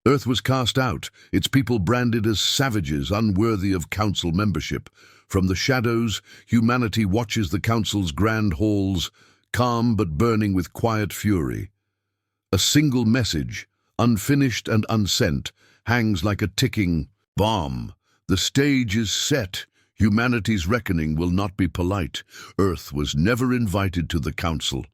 Earth was cast out, its people branded as savages unworthy of council membership. From the shadows, humanity watches the council's grand halls, calm but burning with quiet fury. A single message, unfinished and unsent, hangs like a ticking bomb. The stage is set. Humanity's reckoning will not be polite. Earth was never invited to the council.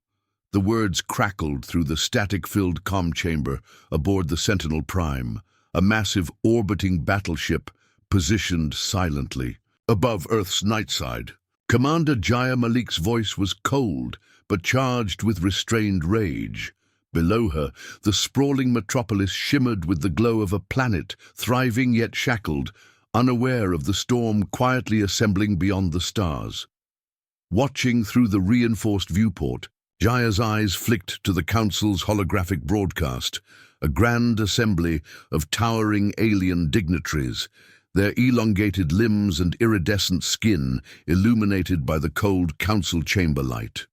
The words crackled through the static-filled comm chamber aboard the Sentinel Prime, a massive orbiting battleship positioned silently above Earth's night side. Commander Jaya Malik's voice was cold, but charged with restrained rage. Below her, the sprawling metropolis shimmered with the glow of a planet, thriving yet shackled, unaware of the storm quietly assembling beyond the stars. Watching through the reinforced viewport, Jaya's eyes flicked to the Council's holographic broadcast, a grand assembly of towering alien dignitaries, their elongated limbs and iridescent skin illuminated by the cold council chamber light.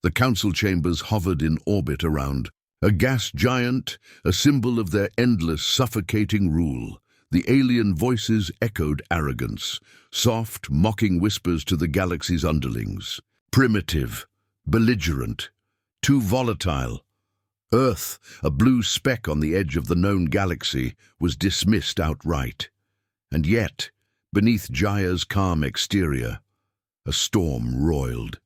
The council chambers hovered in orbit around a gas giant, a symbol of their endless, suffocating rule. The alien voices echoed arrogance, soft, mocking whispers to the galaxy's underlings. Primitive, belligerent, too volatile. Earth, a blue speck on the edge of the known galaxy, was dismissed outright. And yet, beneath Jaya's calm exterior, a storm roiled.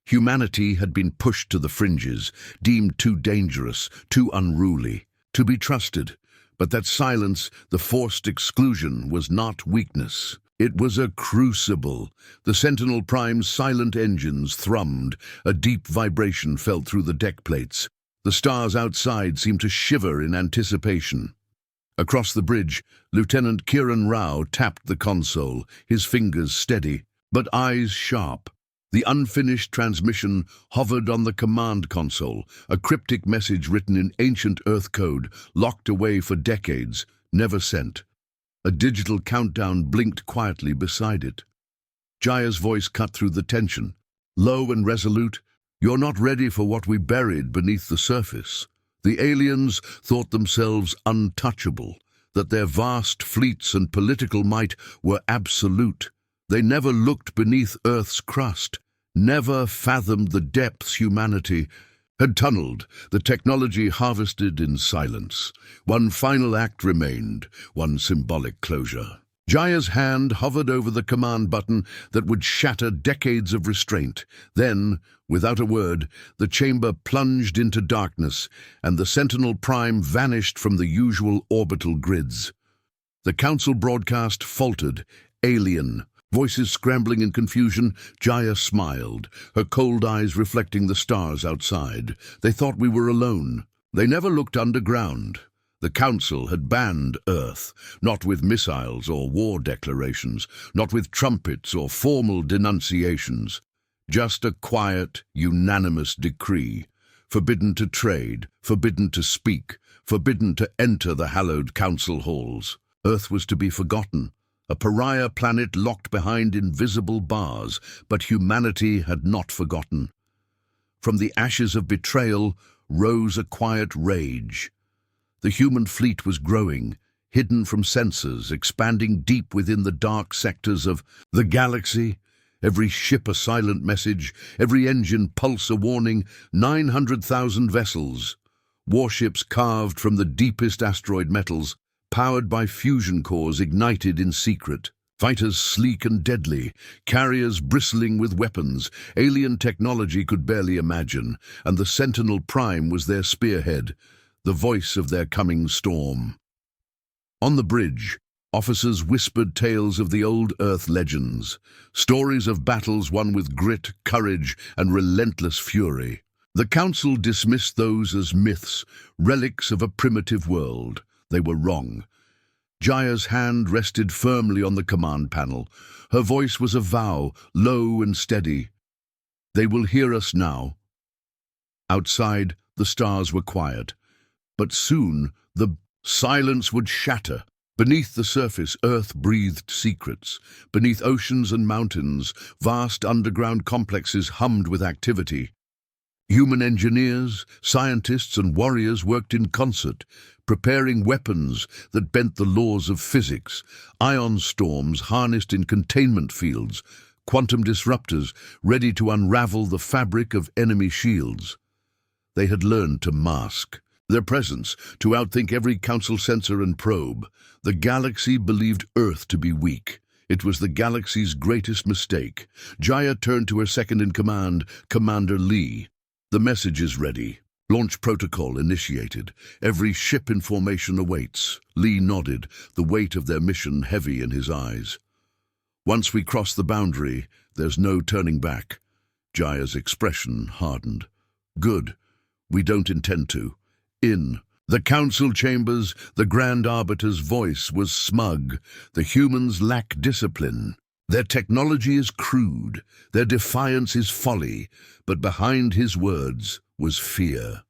Humanity had been pushed to the fringes, deemed too dangerous, too unruly, to be trusted. But that silence, the forced exclusion, was not weakness. It was a crucible. The Sentinel Prime's silent engines thrummed. A deep vibration felt through the deck plates. The stars outside seemed to shiver in anticipation. Across the bridge, Lieutenant Kiran Rao tapped the console, his fingers steady, but eyes sharp. The unfinished transmission hovered on the command console, a cryptic message written in ancient Earth code, locked away for decades, never sent. A digital countdown blinked quietly beside it. Jaya's voice cut through the tension. Low and resolute, "You're not ready for what we buried beneath the surface." The aliens thought themselves untouchable, that their vast fleets and political might were absolute. They never looked beneath Earth's crust, never fathomed the depths humanity had tunneled, the technology harvested in silence. One final act remained, one symbolic closure. Jaya's hand hovered over the command button that would shatter decades of restraint. Then, without a word, the chamber plunged into darkness, and the Sentinel Prime vanished from the usual orbital grids. The Council broadcast faltered, alien. Voices scrambling in confusion, Jaya smiled, her cold eyes reflecting the stars outside. They thought we were alone. They never looked underground. The Council had banned Earth, not with missiles or war declarations, not with trumpets or formal denunciations. Just a quiet, unanimous decree. Forbidden to trade, forbidden to speak, forbidden to enter the hallowed council halls. Earth was to be forgotten, a pariah planet locked behind invisible bars, but humanity had not forgotten. From the ashes of betrayal rose a quiet rage. The human fleet was growing, hidden from sensors, expanding deep within the dark sectors of the galaxy. Every ship a silent message, every engine pulse a warning, 900,000 vessels. Warships carved from the deepest asteroid metals, powered by fusion cores ignited in secret. Fighters sleek and deadly, carriers bristling with weapons, alien technology could barely imagine, and the Sentinel Prime was their spearhead, the voice of their coming storm. On the bridge, officers whispered tales of the old Earth legends, stories of battles won with grit, courage, and relentless fury. The Council dismissed those as myths, relics of a primitive world. They were wrong. Jaya's hand rested firmly on the command panel. Her voice was a vow, low and steady. They will hear us now. Outside, the stars were quiet. But soon, the silence would shatter. Beneath the surface, Earth breathed secrets. Beneath oceans and mountains, vast underground complexes hummed with activity. Human engineers, scientists, and warriors worked in concert, preparing weapons that bent the laws of physics, ion storms harnessed in containment fields, quantum disruptors ready to unravel the fabric of enemy shields. They had learned to mask their presence, to outthink every council sensor and probe. The galaxy believed Earth to be weak. It was the galaxy's greatest mistake. Jaya turned to her second-in-command, Commander Lee. "The message is ready. Launch protocol initiated. Every ship in formation awaits." Lee nodded, the weight of their mission heavy in his eyes. "Once we cross the boundary, there's no turning back." Jaya's expression hardened. "Good. We don't intend to." In the council chambers, the Grand Arbiter's voice was smug. The humans lack discipline. Their technology is crude. Their defiance is folly. But behind his words was fear.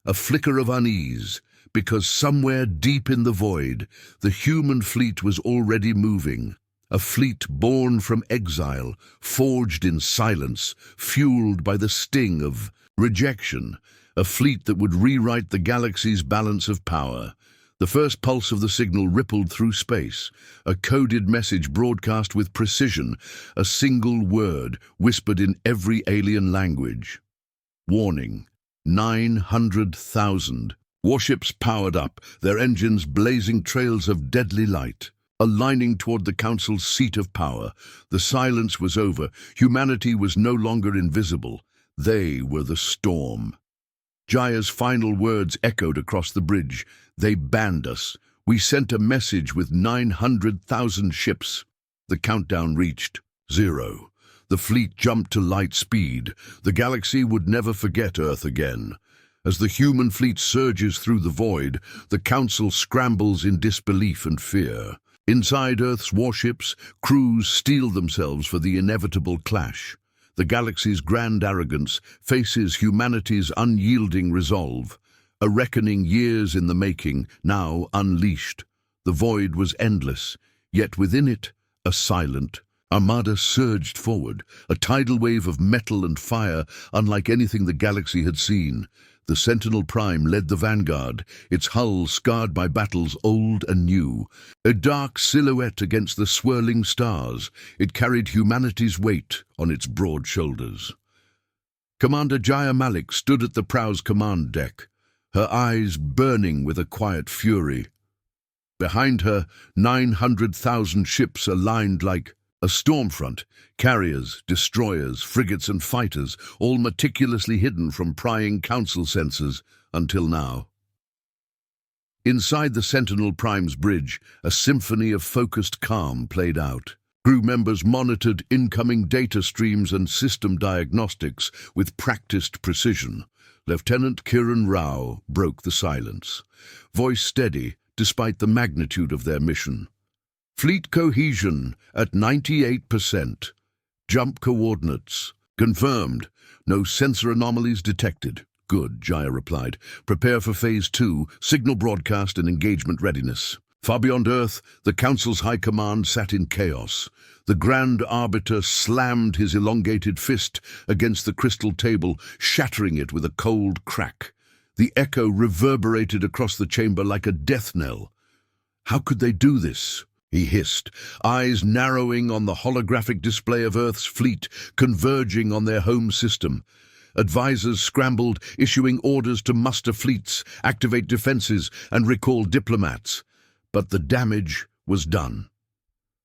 A flicker of unease, because somewhere deep in the void, the human fleet was already moving. A fleet born from exile, forged in silence, fueled by the sting of rejection. A fleet that would rewrite the galaxy's balance of power. The first pulse of the signal rippled through space, a coded message broadcast with precision, a single word whispered in every alien language. Warning, 900,000. Warships powered up, their engines blazing trails of deadly light. Aligning toward the Council's seat of power, the silence was over. Humanity was no longer invisible. They were the storm. Jaya's final words echoed across the bridge. "They banned us. We sent a message with 900,000 ships." The countdown reached 0. The fleet jumped to light speed. The galaxy would never forget Earth again. As the human fleet surges through the void, the Council scrambles in disbelief and fear. Inside Earth's warships, crews steel themselves for the inevitable clash. The galaxy's grand arrogance faces humanity's unyielding resolve. A reckoning years in the making, now unleashed. The void was endless, yet within it, a silent armada surged forward, a tidal wave of metal and fire unlike anything the galaxy had seen. The Sentinel Prime led the vanguard, its hull scarred by battles old and new. A dark silhouette against the swirling stars, it carried humanity's weight on its broad shoulders. Commander Jaya Malik stood at the prow's command deck, her eyes burning with a quiet fury. Behind her, 900,000 ships aligned like a storm front, carriers, destroyers, frigates and fighters, all meticulously hidden from prying council sensors until now. Inside the Sentinel Prime's bridge, a symphony of focused calm played out. Crew members monitored incoming data streams and system diagnostics with practiced precision. Lieutenant Kiran Rao broke the silence, voice steady despite the magnitude of their mission. "Fleet cohesion at 98%. Jump coordinates confirmed. No sensor anomalies detected." "Good," Jaya replied. "Prepare for Phase 2, signal broadcast and engagement readiness." Far beyond Earth, the Council's high command sat in chaos. The Grand Arbiter slammed his elongated fist against the crystal table, shattering it with a cold crack. The echo reverberated across the chamber like a death knell. "How could they do this?" he hissed, eyes narrowing on the holographic display of Earth's fleet converging on their home system. Advisors scrambled, issuing orders to muster fleets, activate defenses, and recall diplomats. But the damage was done.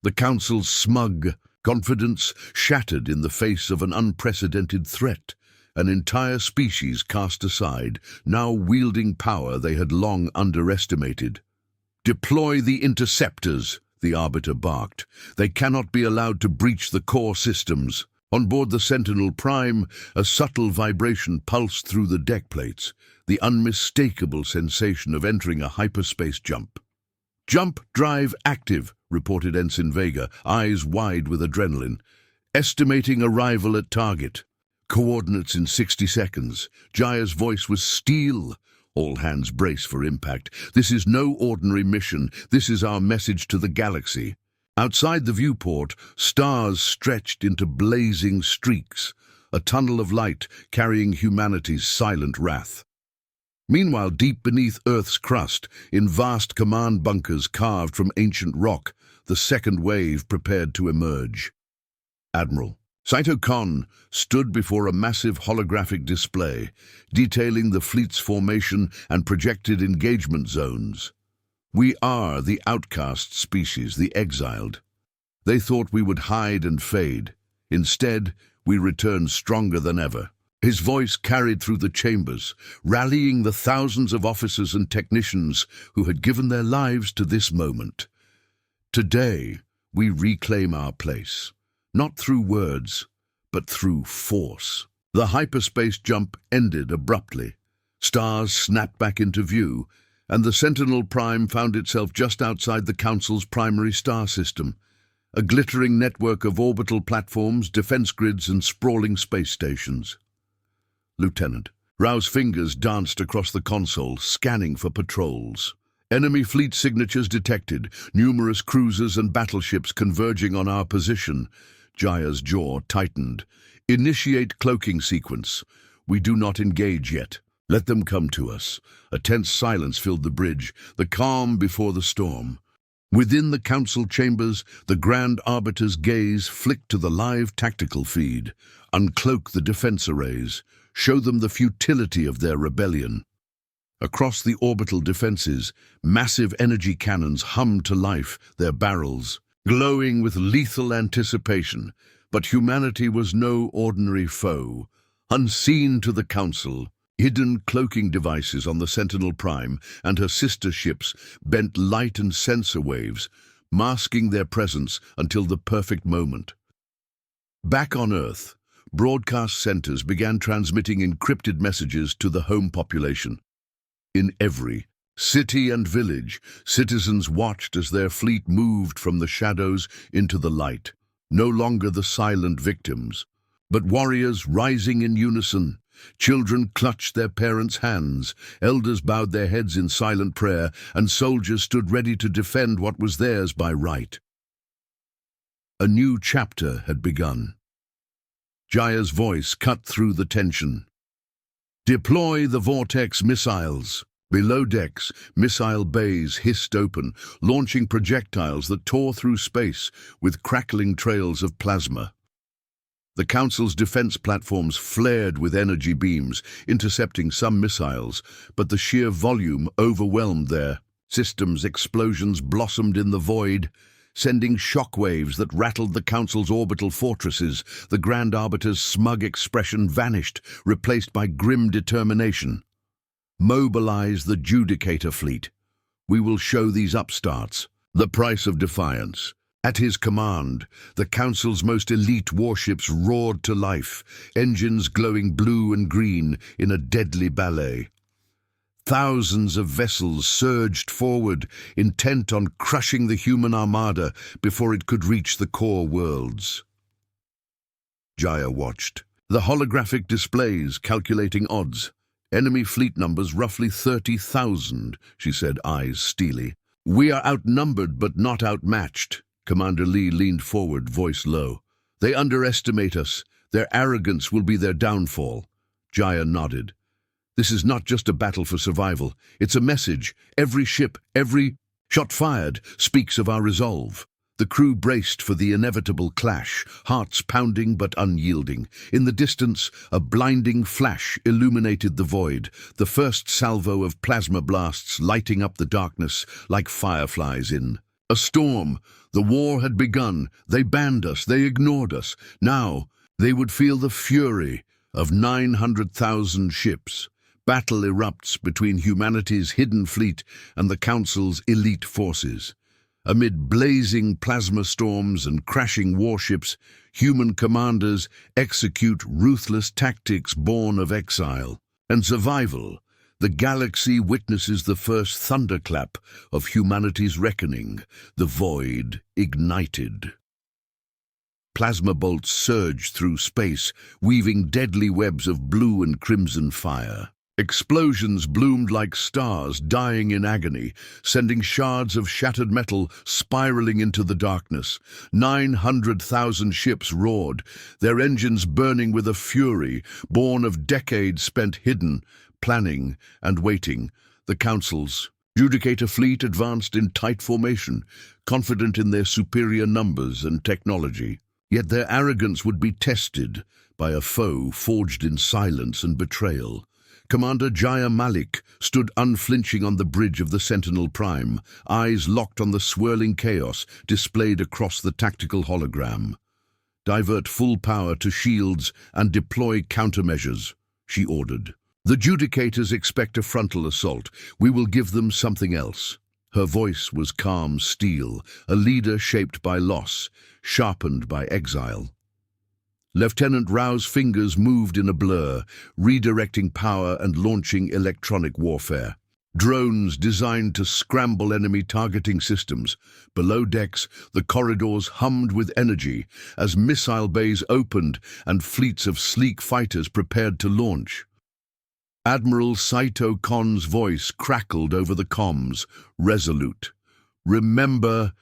The Council's smug confidence shattered in the face of an unprecedented threat. An entire species cast aside, now wielding power they had long underestimated. "Deploy the interceptors," the Arbiter barked. "They cannot be allowed to breach the core systems." On board the Sentinel Prime, a subtle vibration pulsed through the deck plates, the unmistakable sensation of entering a hyperspace jump. "Jump drive active," reported Ensign Vega, eyes wide with adrenaline. "Estimating arrival at target. Coordinates in 60 seconds. Jaya's voice was steel. All hands brace for impact. This is no ordinary mission. This is our message to the galaxy. Outside the viewport, stars stretched into blazing streaks. a tunnel of light carrying humanity's silent wrath. Meanwhile, deep beneath Earth's crust, in vast command bunkers carved from ancient rock, the second wave prepared to emerge. Admiral Krylos stood before a massive holographic display, detailing the fleet's formation and projected engagement zones. "We are the outcast species, the exiled. They thought we would hide and fade. Instead, we return stronger than ever." His voice carried through the chambers, rallying the thousands of officers and technicians who had given their lives to this moment. "Today, we reclaim our place, not through words, but through force." The hyperspace jump ended abruptly. Stars snapped back into view, and the Sentinel Prime found itself just outside the Council's primary star system, a glittering network of orbital platforms, defense grids, and sprawling space stations. "Lieutenant." Rao's fingers danced across the console, scanning for patrols. "Enemy fleet signatures detected, numerous cruisers and battleships converging on our position." Jaya's jaw tightened. "Initiate cloaking sequence. We do not engage yet. Let them come to us." A tense silence filled the bridge, the calm before the storm. Within the council chambers, the Grand Arbiter's gaze flicked to the live tactical feed. Uncloak the defense arrays. Show them the futility of their rebellion. Across the orbital defenses, massive energy cannons hummed to life, their barrels glowing with lethal anticipation. But humanity was no ordinary foe. Unseen to the Council, hidden cloaking devices on the Sentinel Prime and her sister ships bent light and sensor waves, masking their presence until the perfect moment. Back on Earth, broadcast centers began transmitting encrypted messages to the home population. In every city and village, citizens watched as their fleet moved from the shadows into the light, no longer the silent victims, but warriors rising in unison. Children clutched their parents' hands, elders bowed their heads in silent prayer, and soldiers stood ready to defend what was theirs by right. A new chapter had begun. Jaya's voice cut through the tension. "Deploy the vortex missiles." Below decks, missile bays hissed open, launching projectiles that tore through space with crackling trails of plasma. The Council's defense platforms flared with energy beams, intercepting some missiles, but the sheer volume overwhelmed their systems. Explosions blossomed in the void, sending shockwaves that rattled the Council's orbital fortresses. The Grand Arbiter's smug expression vanished, replaced by grim determination. "Mobilize the Judicator fleet. We will show these upstarts the price of defiance." At his command, the Council's most elite warships roared to life, engines glowing blue and green in a deadly ballet. Thousands of vessels surged forward, intent on crushing the human armada before it could reach the core worlds. Jaya watched. The holographic displays calculating odds. "Enemy fleet numbers roughly 30,000, she said, eyes steely. "We are outnumbered but not outmatched." Commander Lee leaned forward, voice low. "They underestimate us. Their arrogance will be their downfall." Jaya nodded. "This is not just a battle for survival. It's a message. Every ship, every shot fired speaks of our resolve." The crew braced for the inevitable clash, hearts pounding but unyielding. In the distance, a blinding flash illuminated the void, the first salvo of plasma blasts lighting up the darkness like fireflies in a storm. The war had begun. They banned us. They ignored us. Now, they would feel the fury of 900,000 ships. Battle erupts between humanity's hidden fleet and the Council's elite forces. Amid blazing plasma storms and crashing warships, human commanders execute ruthless tactics born of exile and survival. The galaxy witnesses the first thunderclap of humanity's reckoning, the void ignited. Plasma bolts surged through space, weaving deadly webs of blue and crimson fire. Explosions bloomed like stars, dying in agony, sending shards of shattered metal spiraling into the darkness. 900,000 ships roared, their engines burning with a fury born of decades spent hidden, planning and waiting. The Council's Judicator fleet advanced in tight formation, confident in their superior numbers and technology. Yet their arrogance would be tested by a foe forged in silence and betrayal. Commander Jaya Malik stood unflinching on the bridge of the Sentinel Prime, eyes locked on the swirling chaos displayed across the tactical hologram. "Divert full power to shields and deploy countermeasures," she ordered. "The Judicators expect a frontal assault. We will give them something else." Her voice was calm steel, a leader shaped by loss, sharpened by exile. Lieutenant Rao's fingers moved in a blur, redirecting power and launching electronic warfare. Drones designed to scramble enemy targeting systems. Below decks, the corridors hummed with energy as missile bays opened and fleets of sleek fighters prepared to launch. Admiral Saito Kon's voice crackled over the comms, resolute. "Remember,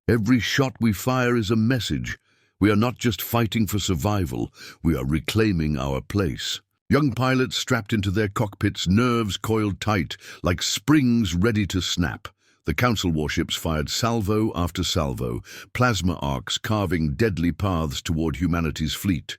every shot we fire is a message. We are not just fighting for survival, we are reclaiming our place." Young pilots strapped into their cockpits, nerves coiled tight, like springs ready to snap. The Council warships fired salvo after salvo, plasma arcs carving deadly paths toward humanity's fleet.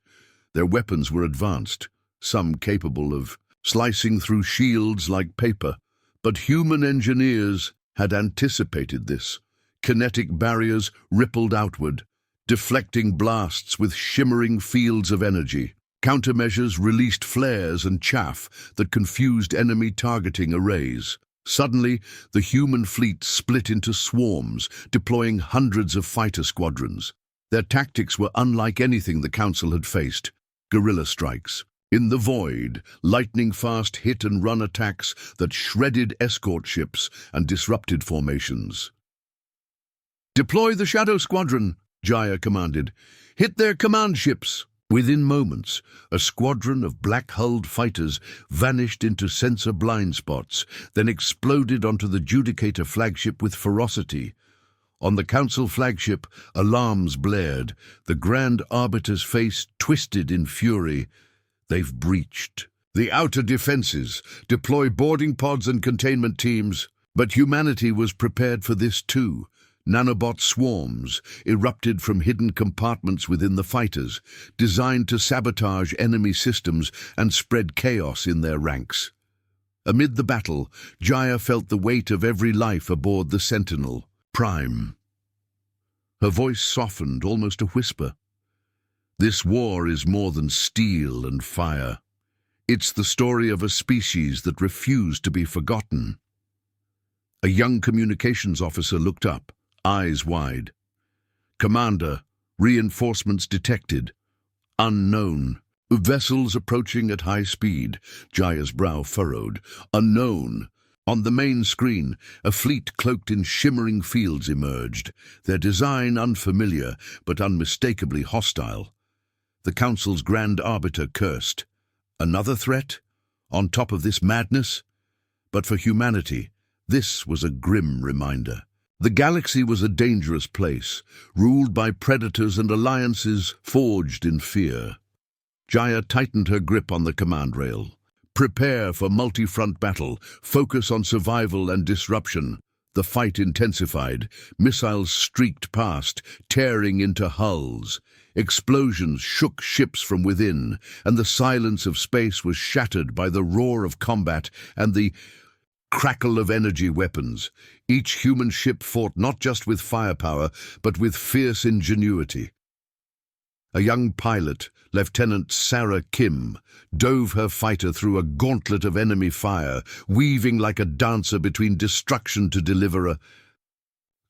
Their weapons were advanced, some capable of slicing through shields like paper. But human engineers had anticipated this. Kinetic barriers rippled outward, deflecting blasts with shimmering fields of energy. Countermeasures released flares and chaff that confused enemy targeting arrays. Suddenly, the human fleet split into swarms, deploying hundreds of fighter squadrons. Their tactics were unlike anything the Council had faced. Guerrilla strikes. In the void, lightning-fast hit-and-run attacks that shredded escort ships and disrupted formations. "Deploy the Shadow Squadron," Jaya commanded. "Hit their command ships." Within moments, a squadron of black-hulled fighters vanished into sensor blind spots, then exploded onto the Judicator flagship with ferocity. On the Council flagship, alarms blared, the Grand Arbiter's face twisted in fury. "They've breached the outer defenses. Deploy boarding pods and containment teams." But humanity was prepared for this too. Nanobot swarms erupted from hidden compartments within the fighters, designed to sabotage enemy systems and spread chaos in their ranks. Amid the battle, Jaya felt the weight of every life aboard the Sentinel Prime. Her voice softened, almost a whisper. "This war is more than steel and fire. It's the story of a species that refused to be forgotten." A young communications officer looked up, eyes wide. "Commander, reinforcements detected. Unknown. Vessels approaching at high speed." Jaya's brow furrowed. "Unknown." On the main screen, a fleet cloaked in shimmering fields emerged, their design unfamiliar but unmistakably hostile. The Council's Grand Arbiter cursed. Another threat? On top of this madness? But for humanity, this was a grim reminder. The galaxy was a dangerous place, ruled by predators and alliances forged in fear. Jaya tightened her grip on the command rail. "Prepare for multi-front battle. Focus on survival and disruption." The fight intensified. Missiles streaked past, tearing into hulls. Explosions shook ships from within, and the silence of space was shattered by the roar of combat and the crackle of energy weapons. Each human ship fought not just with firepower, but with fierce ingenuity. A young pilot, Lieutenant Sarah Kim, dove her fighter through a gauntlet of enemy fire, weaving like a dancer between destruction to deliver a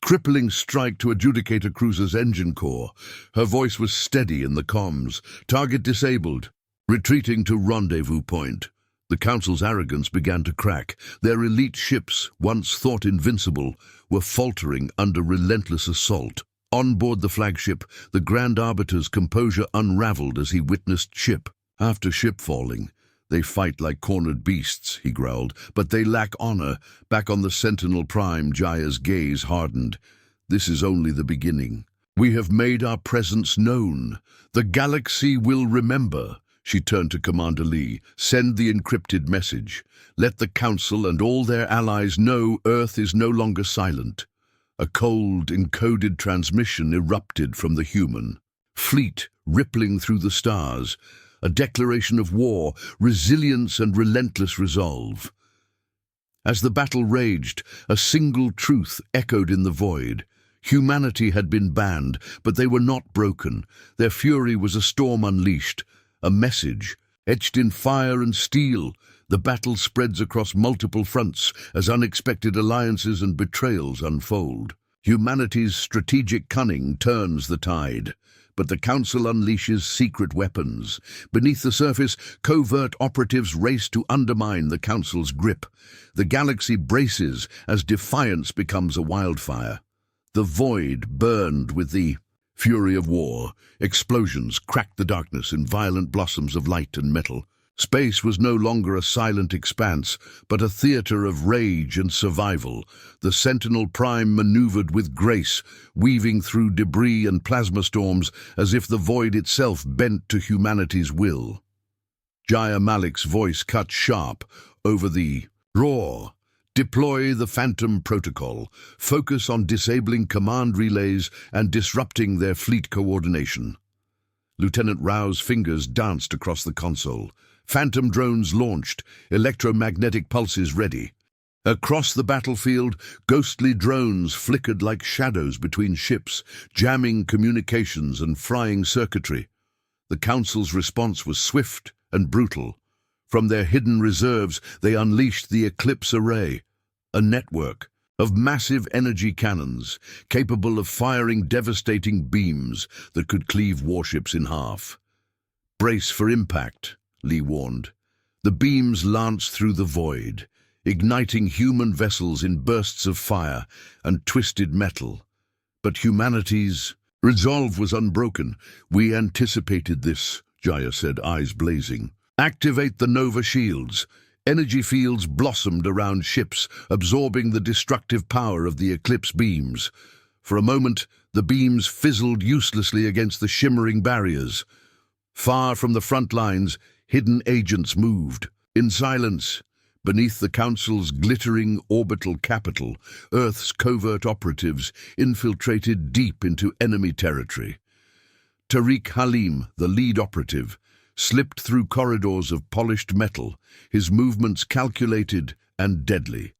crippling strike to a Judicator cruiser's engine core. Her voice was steady in the comms. "Target disabled. Retreating to rendezvous point." The Council's arrogance began to crack. Their elite ships, once thought invincible, were faltering under relentless assault. On board the flagship, the Grand Arbiter's composure unraveled as he witnessed ship after ship falling, They fight like cornered beasts, he growled, but they lack honor. Back on the Sentinel Prime, Jaya's gaze hardened. This is only the beginning. We have made our presence known. The galaxy will remember. She turned to Commander Lee. Send the encrypted message. Let the Council and all their allies know Earth is no longer silent. A cold, encoded transmission erupted from the human fleet, rippling through the stars. A declaration of war, resilience and relentless resolve. As the battle raged, a single truth echoed in the void. Humanity had been banned, but they were not broken. Their fury was a storm unleashed, a message, etched in fire and steel. The battle spreads across multiple fronts as unexpected alliances and betrayals unfold. Humanity's strategic cunning turns the tide. But the Council unleashes secret weapons. Beneath the surface, covert operatives race to undermine the Council's grip. The galaxy braces as defiance becomes a wildfire. The void burned with the fury of war. Explosions cracked the darkness in violent blossoms of light and metal. Space was no longer a silent expanse, but a theater of rage and survival. The Sentinel Prime maneuvered with grace, weaving through debris and plasma storms as if the void itself bent to humanity's will. Jaya Malik's voice cut sharp over the roar. Deploy the Phantom Protocol. Focus on disabling command relays and disrupting their fleet coordination. Lieutenant Rao's fingers danced across the console. Phantom drones launched, electromagnetic pulses ready. Across the battlefield, ghostly drones flickered like shadows between ships, jamming communications and frying circuitry. The Council's response was swift and brutal. From their hidden reserves, they unleashed the Eclipse Array, a network of massive energy cannons capable of firing devastating beams that could cleave warships in half. Brace for impact, Lee warned. The beams lanced through the void, igniting human vessels in bursts of fire and twisted metal. But humanity's resolve was unbroken. We anticipated this, Jaya said, eyes blazing. Activate the Nova shields. Energy fields blossomed around ships, absorbing the destructive power of the Eclipse beams. For a moment, the beams fizzled uselessly against the shimmering barriers. Far from the front lines, hidden agents moved. In silence, beneath the Council's glittering orbital capital, Earth's covert operatives infiltrated deep into enemy territory. Tariq Halim, the lead operative, slipped through corridors of polished metal, his movements calculated and deadly.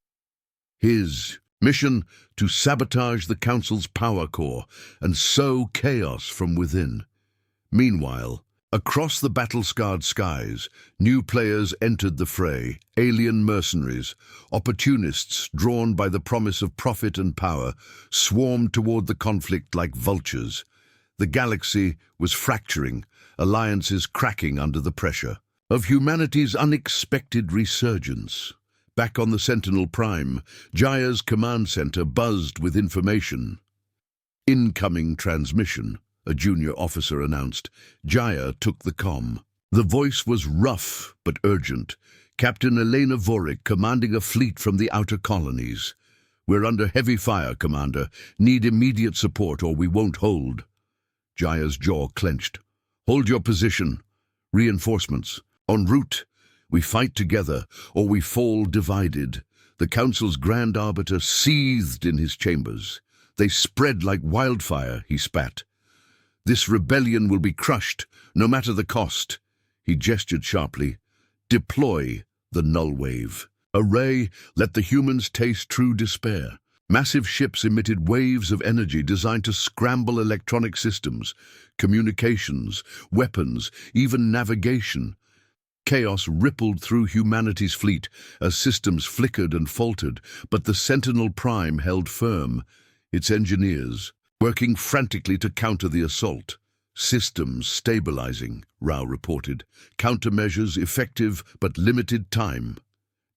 His mission to sabotage the Council's power core and sow chaos from within. Meanwhile, across the battle-scarred skies, new players entered the fray, alien mercenaries, opportunists drawn by the promise of profit and power, swarmed toward the conflict like vultures. The galaxy was fracturing, alliances cracking under the pressure of humanity's unexpected resurgence. Back on the Sentinel Prime, Jaya's command center buzzed with information. Incoming transmission, a junior officer announced. Jaya took the comm. The voice was rough but urgent. Captain Elena Vorik, commanding a fleet from the outer colonies. We're under heavy fire, Commander. Need immediate support or we won't hold. Jaya's jaw clenched. Hold your position. Reinforcements. En route. We fight together or we fall divided. The Council's Grand Arbiter seethed in his chambers. They spread like wildfire, he spat. This rebellion will be crushed, no matter the cost. He gestured sharply. Deploy the null wave. Array, let the humans taste true despair. Massive ships emitted waves of energy designed to scramble electronic systems, communications, weapons, even navigation. Chaos rippled through humanity's fleet as systems flickered and faltered, but the Sentinel Prime held firm, its engineers working frantically to counter the assault. Systems stabilizing, Rao reported. Countermeasures effective but limited time.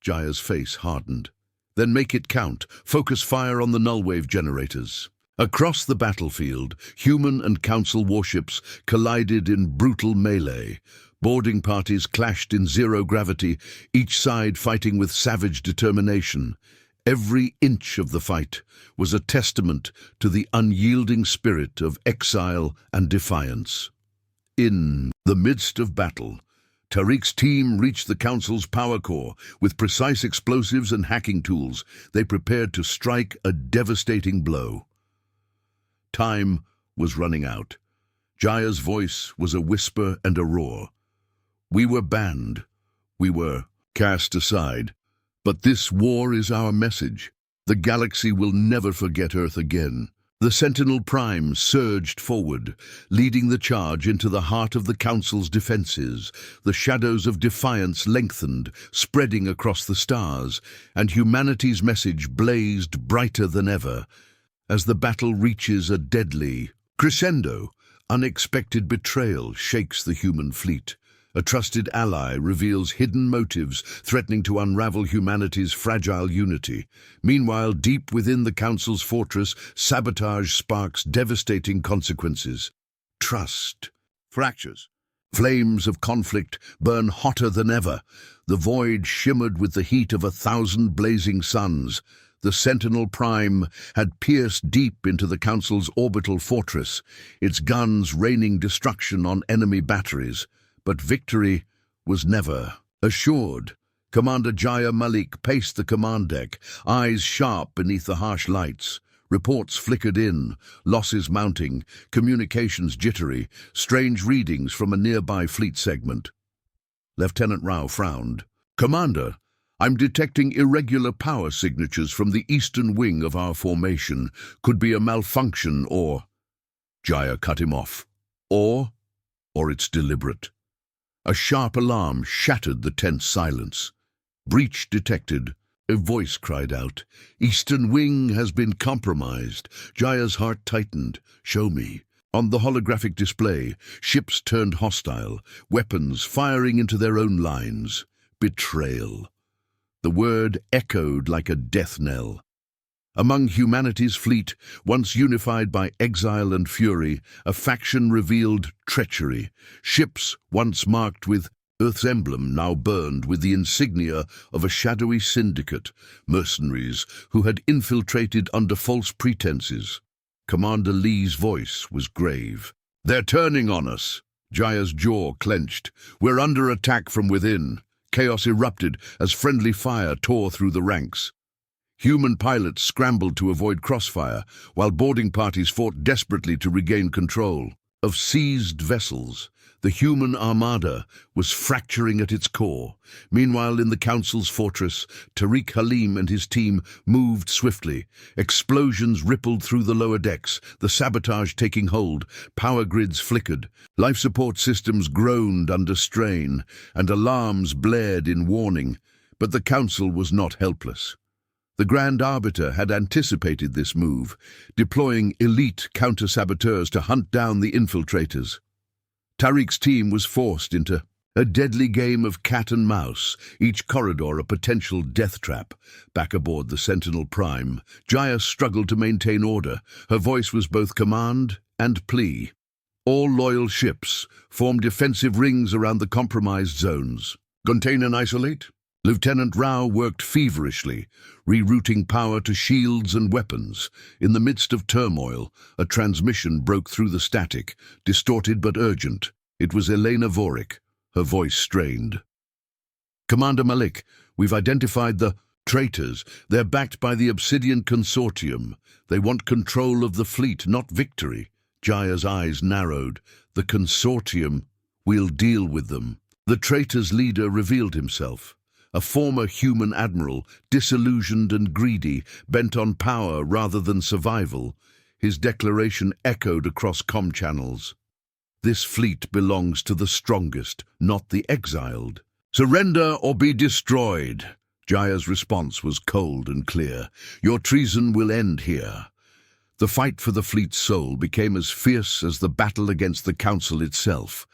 Jaya's face hardened. Then make it count. Focus fire on the null-wave generators. Across the battlefield, human and Council warships collided in brutal melee. Boarding parties clashed in zero gravity, each side fighting with savage determination. Every inch of the fight was a testament to the unyielding spirit of exile and defiance. In the midst of battle, Tariq's team reached the Council's power core. With precise explosives and hacking tools, they prepared to strike a devastating blow. Time was running out. Jaya's voice was a whisper and a roar. We were banned. We were cast aside. But this war is our message. The galaxy will never forget Earth again. The Sentinel Prime surged forward, leading the charge into the heart of the Council's defenses. The shadows of defiance lengthened, spreading across the stars, and humanity's message blazed brighter than ever. As the battle reaches a deadly crescendo, unexpected betrayal shakes the human fleet. A trusted ally reveals hidden motives threatening to unravel humanity's fragile unity. Meanwhile, deep within the Council's fortress, sabotage sparks devastating consequences. Trust fractures. Flames of conflict burn hotter than ever. The void shimmered with the heat of 1,000 blazing suns. The Sentinel Prime had pierced deep into the Council's orbital fortress, its guns raining destruction on enemy batteries. But victory was never assured. Commander Jaya Malik paced the command deck, eyes sharp beneath the harsh lights. Reports flickered in, losses mounting, communications jittery, strange readings from a nearby fleet segment. Lieutenant Rao frowned. "Commander, I'm detecting irregular power signatures from the eastern wing of our formation. Could be a malfunction or—" Jaya cut him off. Or it's deliberate. A sharp alarm shattered the tense silence. "Breach detected," a voice cried out. "Eastern wing has been compromised." Jaya's heart tightened. "Show me." On the holographic display, ships turned hostile, weapons firing into their own lines. Betrayal. The word echoed like a death knell. Among humanity's fleet, once unified by exile and fury, a faction revealed treachery. Ships, once marked with Earth's emblem, now burned with the insignia of a shadowy syndicate, mercenaries who had infiltrated under false pretenses. Commander Lee's voice was grave. "They're turning on us." Jaya's jaw clenched. "We're under attack from within." Chaos erupted as friendly fire tore through the ranks. Human pilots scrambled to avoid crossfire, while boarding parties fought desperately to regain control. Of seized vessels, the human armada was fracturing at its core. Meanwhile, in the Council's fortress, Tariq Halim and his team moved swiftly. Explosions rippled through the lower decks, the sabotage taking hold. Power grids flickered. Life support systems groaned under strain, and alarms blared in warning. But the Council was not helpless. The Grand Arbiter had anticipated this move, deploying elite counter-saboteurs to hunt down the infiltrators. Tariq's team was forced into a deadly game of cat and mouse, each corridor a potential death trap. Back aboard the Sentinel Prime, Jaya struggled to maintain order. Her voice was both command and plea. All loyal ships formed defensive rings around the compromised zones. "Contain and isolate?" Lieutenant Rao worked feverishly, rerouting power to shields and weapons. In the midst of turmoil, a transmission broke through the static, distorted but urgent. It was Elena Vorik, her voice strained. "Commander Malik, we've identified the traitors. They're backed by the Obsidian Consortium. They want control of the fleet, not victory." Jaya's eyes narrowed. "The Consortium, we'll deal with them." The traitors' leader revealed himself. A former human admiral, disillusioned and greedy, bent on power rather than survival. His declaration echoed across comm channels. "This fleet belongs to the strongest, not the exiled. Surrender or be destroyed." Jaya's response was cold and clear. "Your treason will end here." The fight for the fleet's soul became as fierce as the battle against the Council itself.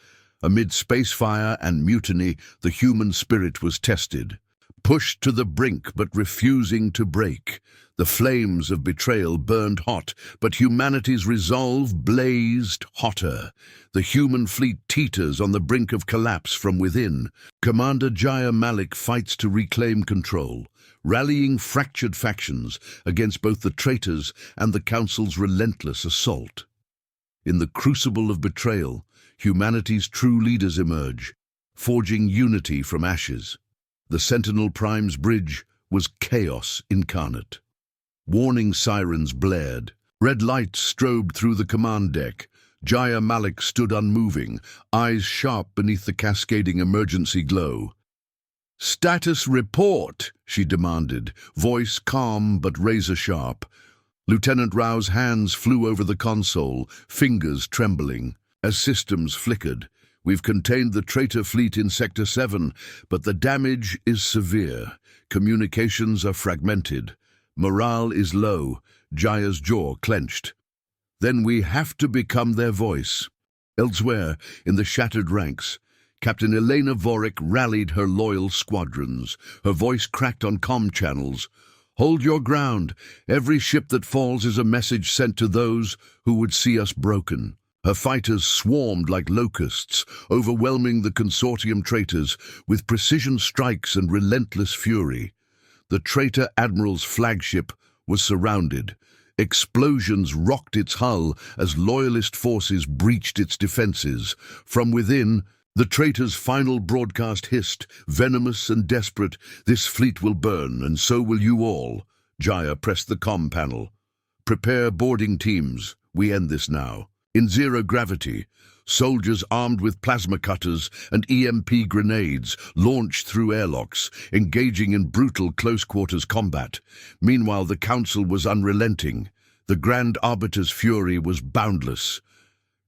Amid spacefire and mutiny, the human spirit was tested. Pushed to the brink but refusing to break, The flames of betrayal burned hot, but humanity's resolve blazed hotter. The human fleet teeters on the brink of collapse from within. Commander Jaya Malik fights to reclaim control, rallying fractured factions against both the traitors and the Council's relentless assault. In the crucible of betrayal, humanity's true leaders emerge, forging unity from ashes. The Sentinel Prime's bridge was chaos incarnate. Warning sirens blared. Red lights strobed through the command deck. Jaya Malik stood unmoving, eyes sharp beneath the cascading emergency glow. "Status report," she demanded, voice calm but razor-sharp. Lieutenant Rao's hands flew over the console, fingers trembling. As systems flickered, "We've contained the traitor fleet in Sector 7, but the damage is severe. Communications are fragmented. Morale is low." Jaya's jaw clenched. "Then we have to become their voice." Elsewhere, in the shattered ranks, Captain Elena Vorik rallied her loyal squadrons. Her voice cracked on comm channels. "Hold your ground. Every ship that falls is a message sent to those who would see us broken." Her fighters swarmed like locusts, overwhelming the consortium traitors with precision strikes and relentless fury. The traitor admiral's flagship was surrounded. Explosions rocked its hull as loyalist forces breached its defenses. From within, the traitor's final broadcast hissed, venomous and desperate, "This fleet will burn, and so will you all." Jaya pressed the comm panel. "Prepare boarding teams. We end this now." In zero gravity, soldiers armed with plasma cutters and EMP grenades launched through airlocks, engaging in brutal close-quarters combat. Meanwhile, the Council was unrelenting. The Grand Arbiter's fury was boundless.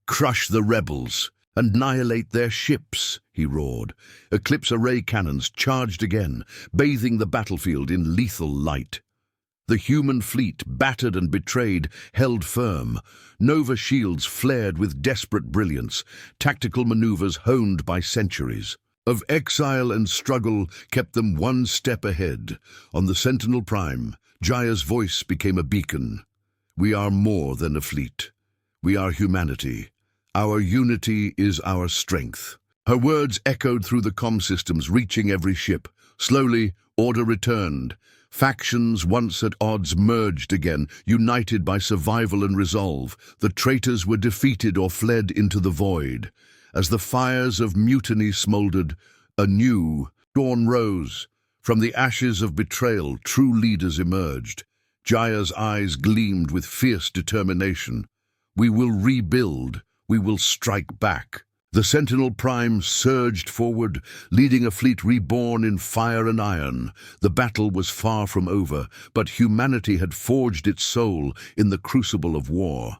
"Crush the rebels. Annihilate their ships," he roared. Eclipse array cannons charged again, bathing the battlefield in lethal light. The human fleet, battered and betrayed, held firm. Nova shields flared with desperate brilliance, tactical maneuvers honed by centuries of exile and struggle kept them one step ahead. On the Sentinel Prime, Jaya's voice became a beacon. "We are more than a fleet. We are humanity. Our unity is our strength." Her words echoed through the comm systems, reaching every ship. Slowly, order returned. Factions once at odds merged again, united by survival and resolve. The traitors were defeated or fled into the void. As the fires of mutiny smoldered, a new dawn rose. From the ashes of betrayal, true leaders emerged. Jaya's eyes gleamed with fierce determination. "We will rebuild. We will strike back." The Sentinel Prime surged forward, leading a fleet reborn in fire and iron. The battle was far from over, but humanity had forged its soul in the crucible of war.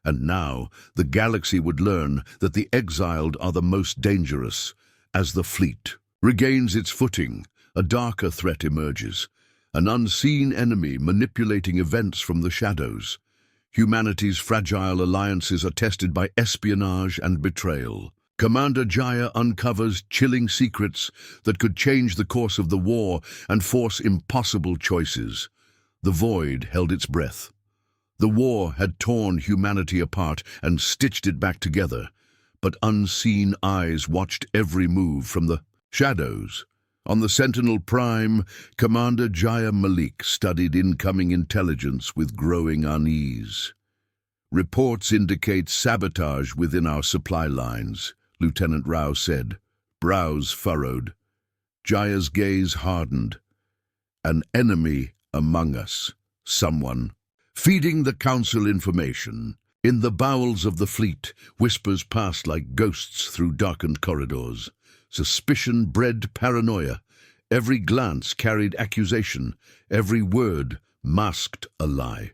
And now the galaxy would learn that the exiled are the most dangerous. As the fleet regains its footing, a darker threat emerges, an unseen enemy manipulating events from the shadows. Humanity's fragile alliances are tested by espionage and betrayal. Commander Jaya uncovers chilling secrets that could change the course of the war and force impossible choices. The void held its breath. The war had torn humanity apart and stitched it back together, but unseen eyes watched every move from the shadows. On the Sentinel Prime, Commander Jaya Malik studied incoming intelligence with growing unease. "Reports indicate sabotage within our supply lines," Lieutenant Rao said, brows furrowed. Jaya's gaze hardened. "An enemy among us, someone feeding the Council information." In the bowels of the fleet, whispers passed like ghosts through darkened corridors. Suspicion bred paranoia. Every glance carried accusation. Every word masked a lie.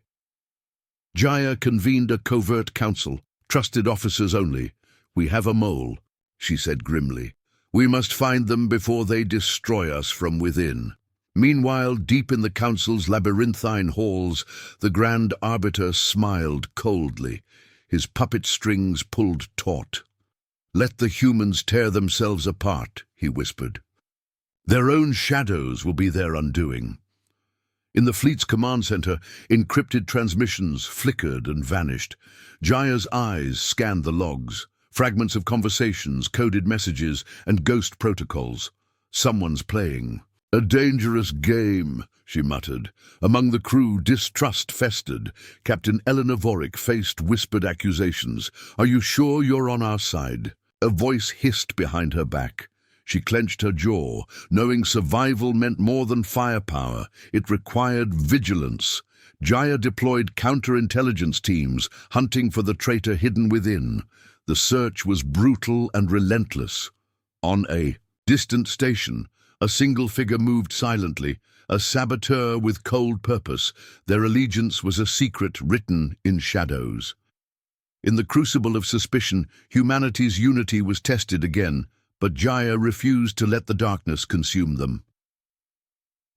Jaya convened a covert council, trusted officers only. "We have a mole," she said grimly. "We must find them before they destroy us from within." Meanwhile, deep in the Council's labyrinthine halls, the Grand Arbiter smiled coldly. His puppet strings pulled taut. "Let the humans tear themselves apart," he whispered. "Their own shadows will be their undoing." In the fleet's command center, encrypted transmissions flickered and vanished. Jaya's eyes scanned the logs, fragments of conversations, coded messages, and ghost protocols. Someone's playing. "A dangerous game," she muttered. Among the crew, distrust festered. Captain Eleanor Vorick faced whispered accusations. "Are you sure you're on our side?" A voice hissed behind her back. She clenched her jaw, knowing survival meant more than firepower. It required vigilance. Jaya deployed counterintelligence teams, hunting for the traitor hidden within. The search was brutal and relentless. On a distant station, a single figure moved silently, a saboteur with cold purpose. Their allegiance was a secret written in shadows. In the crucible of suspicion, humanity's unity was tested again, but Jaya refused to let the darkness consume them.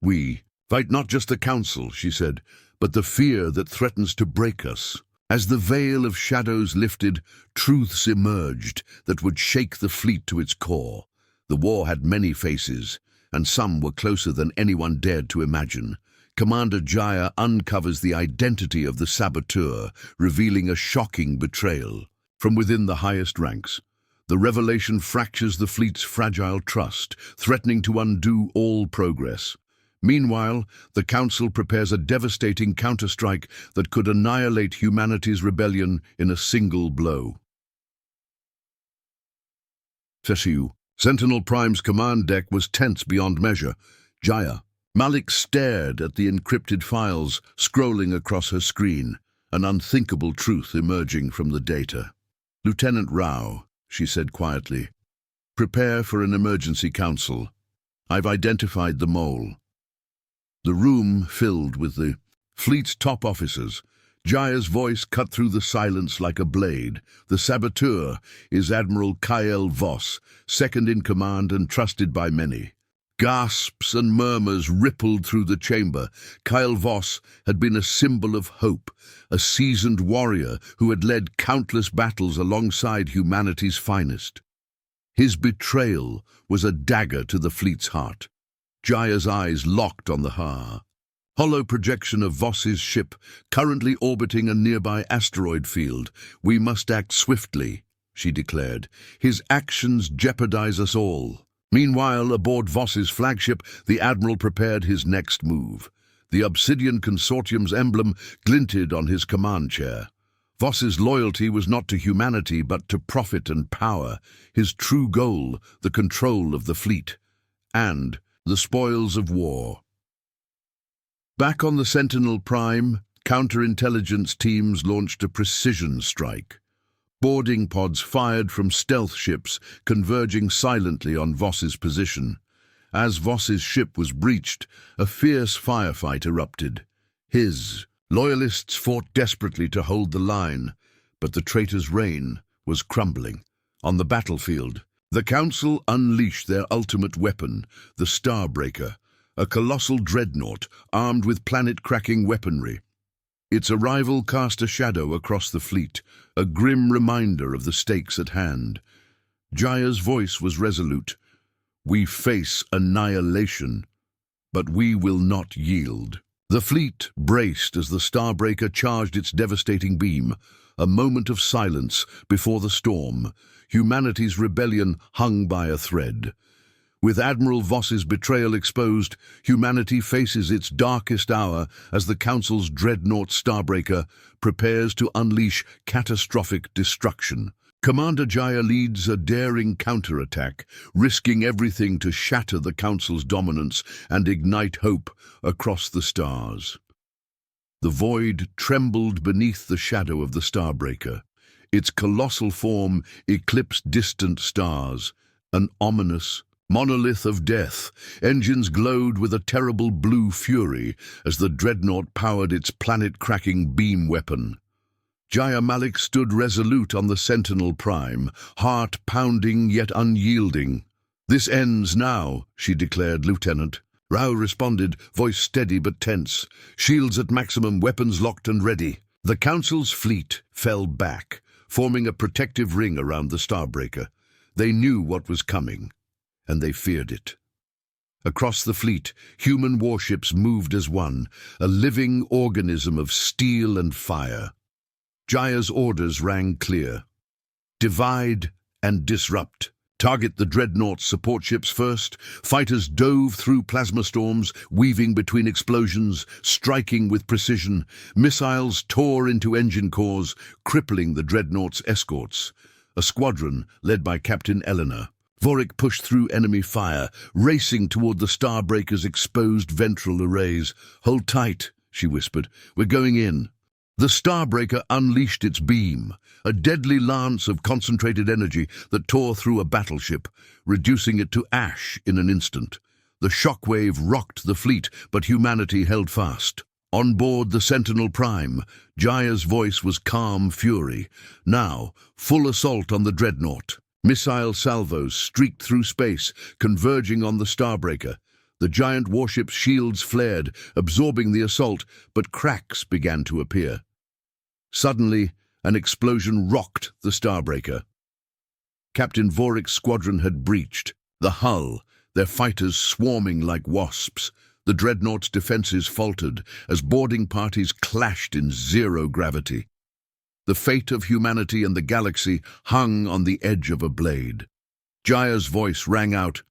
"We fight not just the Council," she said, "but the fear that threatens to break us." As the veil of shadows lifted, truths emerged that would shake the fleet to its core. The war had many faces, and some were closer than anyone dared to imagine. Commander Jaya uncovers the identity of the saboteur, revealing a shocking betrayal. From within the highest ranks, the revelation fractures the fleet's fragile trust, threatening to undo all progress. Meanwhile, the Council prepares a devastating counterstrike that could annihilate humanity's rebellion in a single blow. Sessiu. Sentinel Prime's command deck was tense beyond measure. Jaya. Malik stared at the encrypted files scrolling across her screen, an unthinkable truth emerging from the data. "Lieutenant Rao," she said quietly, "prepare for an emergency council. I've identified the mole." The room filled with the fleet's top officers. Jaya's voice cut through the silence like a blade. "The saboteur is Admiral Krylos Vex, second in command and trusted by many." Gasps and murmurs rippled through the chamber. Krylos Vex had been a symbol of hope, a seasoned warrior who had led countless battles alongside humanity's finest. His betrayal was a dagger to the fleet's heart. Jaya's eyes locked on the hollow projection of Voss's ship, currently orbiting a nearby asteroid field. "We must act swiftly," she declared. "His actions jeopardize us all." Meanwhile, aboard Voss's flagship, the Admiral prepared his next move. The Obsidian Consortium's emblem glinted on his command chair. Voss's loyalty was not to humanity, but to profit and power. His true goal, the control of the fleet. And the spoils of war. Back on the Sentinel Prime, counterintelligence teams launched a precision strike. Boarding pods fired from stealth ships, converging silently on Voss's position. As Voss's ship was breached, a fierce firefight erupted. His loyalists fought desperately to hold the line, but the traitor's reign was crumbling. On the battlefield, the Council unleashed their ultimate weapon, the Starbreaker, a colossal dreadnought armed with planet-cracking weaponry. Its arrival cast a shadow across the fleet, a grim reminder of the stakes at hand. Jaya's voice was resolute. "We face annihilation, but we will not yield." The fleet braced as the Starbreaker charged its devastating beam, a moment of silence before the storm. Humanity's rebellion hung by a thread. With Admiral Voss's betrayal exposed, humanity faces its darkest hour as the Council's dreadnought Starbreaker prepares to unleash catastrophic destruction. Commander Jaya leads a daring counterattack, risking everything to shatter the Council's dominance and ignite hope across the stars. The void trembled beneath the shadow of the Starbreaker. Its colossal form eclipsed distant stars, an ominous monolith of death. Engines glowed with a terrible blue fury as the dreadnought powered its planet-cracking beam weapon. Jaya Malik stood resolute on the Sentinel Prime, heart pounding yet unyielding. "This ends now," she declared, "Lieutenant." Rao responded, voice steady but tense. Shields at maximum, weapons locked and ready. The Council's fleet fell back, forming a protective ring around the Starbreaker. They knew what was coming, and they feared it. Across the fleet, human warships moved as one, a living organism of steel and fire. Jaya's orders rang clear. Divide and disrupt. Target the dreadnought's support ships first. Fighters dove through plasma storms, weaving between explosions, striking with precision. Missiles tore into engine cores, crippling the dreadnought's escorts. A squadron, led by Captain Eleanor, Vorik pushed through enemy fire, racing toward the Starbreaker's exposed ventral arrays. "Hold tight," she whispered. "We're going in." The Starbreaker unleashed its beam, a deadly lance of concentrated energy that tore through a battleship, reducing it to ash in an instant. The shockwave rocked the fleet, but humanity held fast. On board the Sentinel Prime, Jaya's voice was calm fury. Now, full assault on the dreadnought. Missile salvos streaked through space, converging on the Starbreaker. The giant warship's shields flared, absorbing the assault, but cracks began to appear. Suddenly, an explosion rocked the Starbreaker. Captain Vorik's squadron had breached. The hull, their fighters swarming like wasps. The dreadnought's defenses faltered as boarding parties clashed in zero gravity. The fate of humanity and the galaxy hung on the edge of a blade. Jaya's voice rang out,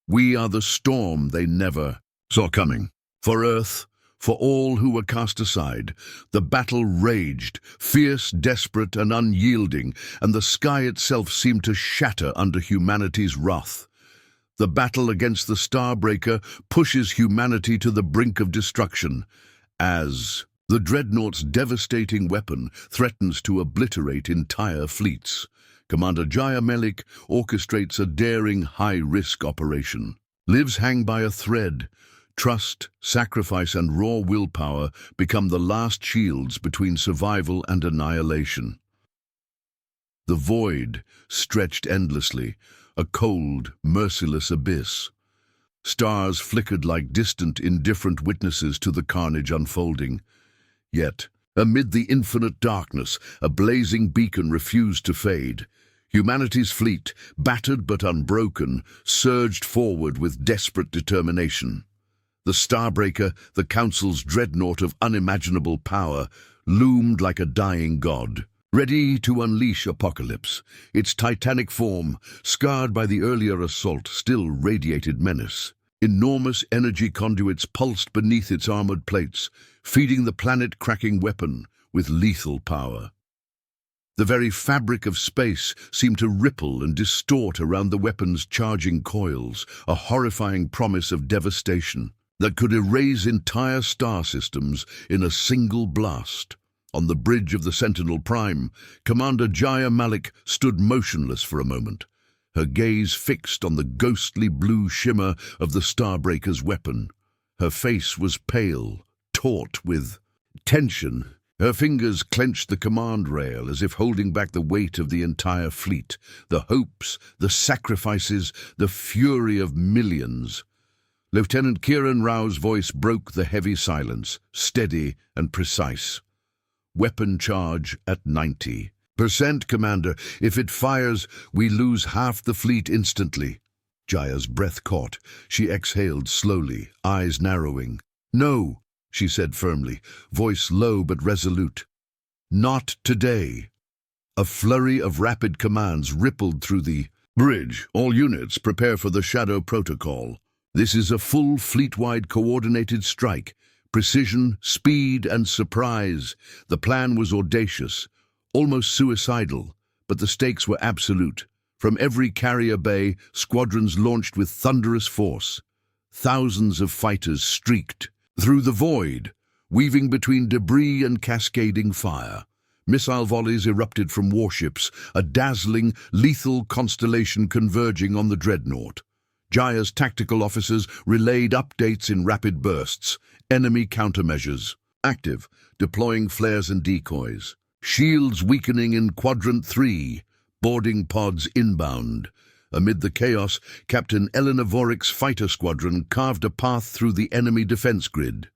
"We are the storm they never saw coming." For Earth, for all who were cast aside, the battle raged, fierce, desperate, and unyielding, and the sky itself seemed to shatter under humanity's wrath. The battle against the Starbreaker pushes humanity to the brink of destruction, as the dreadnought's devastating weapon threatens to obliterate entire fleets. Commander Jaya Melik orchestrates a daring, high-risk operation. Lives hang by a thread. Trust, sacrifice, and raw willpower become the last shields between survival and annihilation. The void stretched endlessly, a cold, merciless abyss. Stars flickered like distant, indifferent witnesses to the carnage unfolding. Yet, amid the infinite darkness, a blazing beacon refused to fade. Humanity's fleet, battered but unbroken, surged forward with desperate determination. The Starbreaker, the Council's dreadnought of unimaginable power, loomed like a dying god, ready to unleash apocalypse. Its titanic form, scarred by the earlier assault, still radiated menace. Enormous energy conduits pulsed beneath its armored plates, feeding the planet-cracking weapon with lethal power. The very fabric of space seemed to ripple and distort around the weapon's charging coils, a horrifying promise of devastation that could erase entire star systems in a single blast. On the bridge of the Sentinel Prime, Commander Jaya Malik stood motionless for a moment, her gaze fixed on the ghostly blue shimmer of the Starbreaker's weapon. Her face was pale, taut with tension. Her fingers clenched the command rail as if holding back the weight of the entire fleet, the hopes, the sacrifices, the fury of millions. Lieutenant Kiran Rao's voice broke the heavy silence, steady and precise. "Weapon charge at 90%, Commander. If it fires, we lose half the fleet instantly." Jaya's breath caught. She exhaled slowly, eyes narrowing. "No," she said firmly, voice low but resolute. "Not today." A flurry of rapid commands rippled through the bridge. "All units, prepare for the Shadow Protocol. This is a full fleet-wide coordinated strike. Precision, speed, and surprise." The plan was audacious, almost suicidal, but the stakes were absolute. From every carrier bay, squadrons launched with thunderous force. Thousands of fighters streaked through the void, weaving between debris and cascading fire. Missile volleys erupted from warships, a dazzling, lethal constellation converging on the dreadnought. Jaya's tactical officers relayed updates in rapid bursts. Enemy countermeasures active, deploying flares and decoys. Shields weakening in Quadrant 3. Boarding pods inbound. Amid the chaos, Captain Eleanor Vorik's fighter squadron carved a path through the enemy defense grid.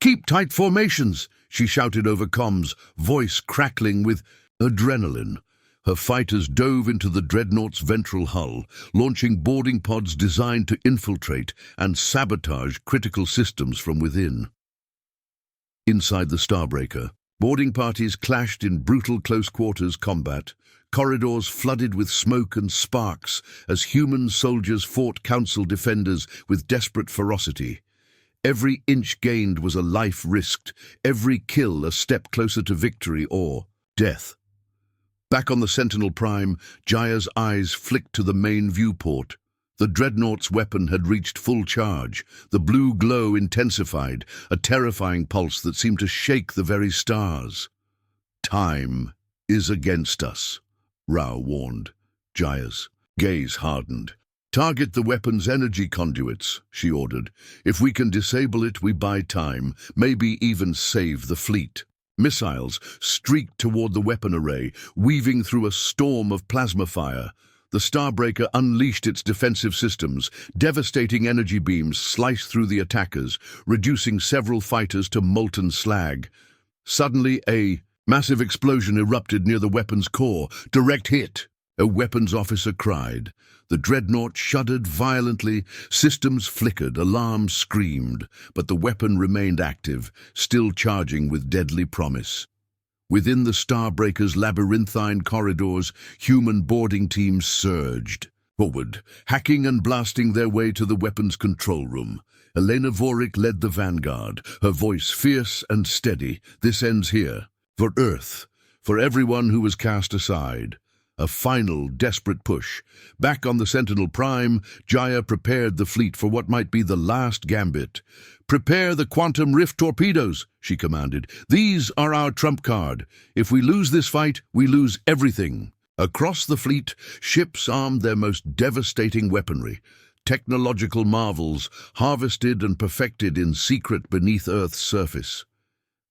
"Keep tight formations," she shouted over comms, voice crackling with adrenaline. Her fighters dove into the dreadnought's ventral hull, launching boarding pods designed to infiltrate and sabotage critical systems from within. Inside the Starbreaker, boarding parties clashed in brutal close-quarters combat, corridors flooded with smoke and sparks as human soldiers fought Council defenders with desperate ferocity. Every inch gained was a life risked, every kill a step closer to victory or death. Back on the Sentinel Prime, Jaya's eyes flicked to the main viewport. The dreadnought's weapon had reached full charge, the blue glow intensified, a terrifying pulse that seemed to shake the very stars. "Time is against us," Rao warned. Jaya's gaze hardened. "Target the weapon's energy conduits," she ordered. "If we can disable it, we buy time, maybe even save the fleet." Missiles streaked toward the weapon array, weaving through a storm of plasma fire. The Starbreaker unleashed its defensive systems. Devastating energy beams sliced through the attackers, reducing several fighters to molten slag. Suddenly, a massive explosion erupted near the weapon's core. "Direct hit!" a weapons officer cried. The dreadnought shuddered violently, systems flickered, alarms screamed, but the weapon remained active, still charging with deadly promise. Within the Starbreaker's labyrinthine corridors, human boarding teams surged forward, hacking and blasting their way to the weapon's control room. Elena Vorik led the vanguard, her voice fierce and steady. "This ends here. For Earth, for everyone who was cast aside." A final, desperate push. Back on the Sentinel Prime, Jaya prepared the fleet for what might be the last gambit. "Prepare the quantum rift torpedoes," she commanded. "These are our trump card. If we lose this fight, we lose everything." Across the fleet, ships armed their most devastating weaponry. Technological marvels, harvested and perfected in secret beneath Earth's surface.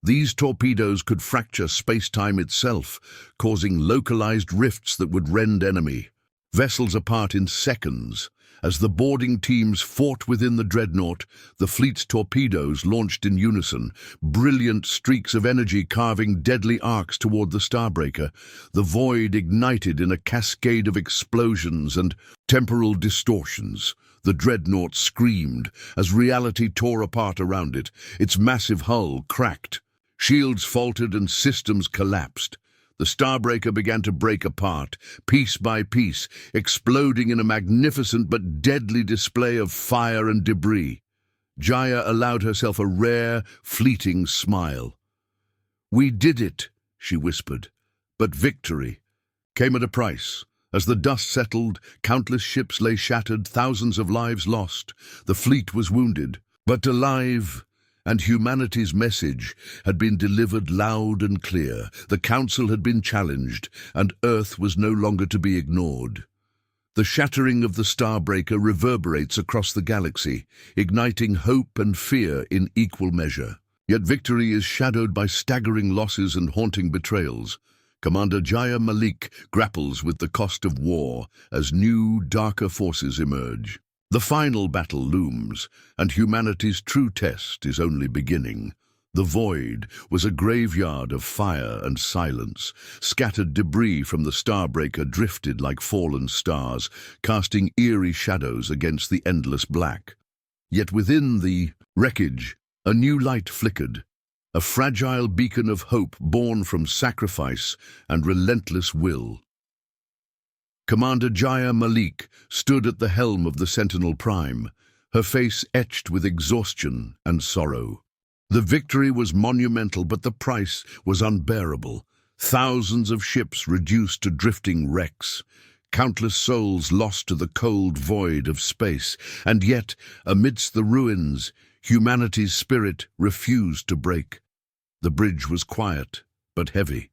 These torpedoes could fracture space-time itself, causing localized rifts that would rend enemy vessels apart in seconds. As the boarding teams fought within the dreadnought, the fleet's torpedoes launched in unison, brilliant streaks of energy carving deadly arcs toward the Starbreaker. The void ignited in a cascade of explosions and temporal distortions. The dreadnought screamed as reality tore apart around it. Its massive hull cracked. Shields faltered and systems collapsed. The Starbreaker began to break apart, piece by piece, exploding in a magnificent but deadly display of fire and debris. Jaya allowed herself a rare, fleeting smile. "We did it," she whispered. But victory came at a price. As the dust settled, countless ships lay shattered, thousands of lives lost. The fleet was wounded, but alive. And humanity's message had been delivered loud and clear. The Council had been challenged, and Earth was no longer to be ignored. The shattering of the Starbreaker reverberates across the galaxy, igniting hope and fear in equal measure. Yet victory is shadowed by staggering losses and haunting betrayals. Commander Jaya Malik grapples with the cost of war as new, darker forces emerge. The final battle looms, and humanity's true test is only beginning. The void was a graveyard of fire and silence. Scattered debris from the Starbreaker drifted like fallen stars, casting eerie shadows against the endless black. Yet within the wreckage, a new light flickered, a fragile beacon of hope born from sacrifice and relentless will. Commander Jaya Malik stood at the helm of the Sentinel Prime, her face etched with exhaustion and sorrow. The victory was monumental, but the price was unbearable. Thousands of ships reduced to drifting wrecks, countless souls lost to the cold void of space, and yet, amidst the ruins, humanity's spirit refused to break. The bridge was quiet, but heavy.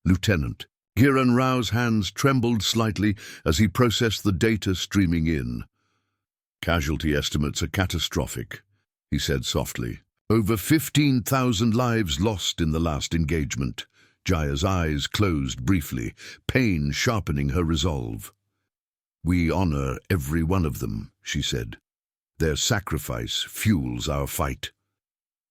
"Lieutenant," Kiran Rao's hands trembled slightly as he processed the data streaming in. "Casualty estimates are catastrophic," he said softly. "Over 15,000 lives lost in the last engagement." Jaya's eyes closed briefly, pain sharpening her resolve. "We honor every one of them," she said. "Their sacrifice fuels our fight."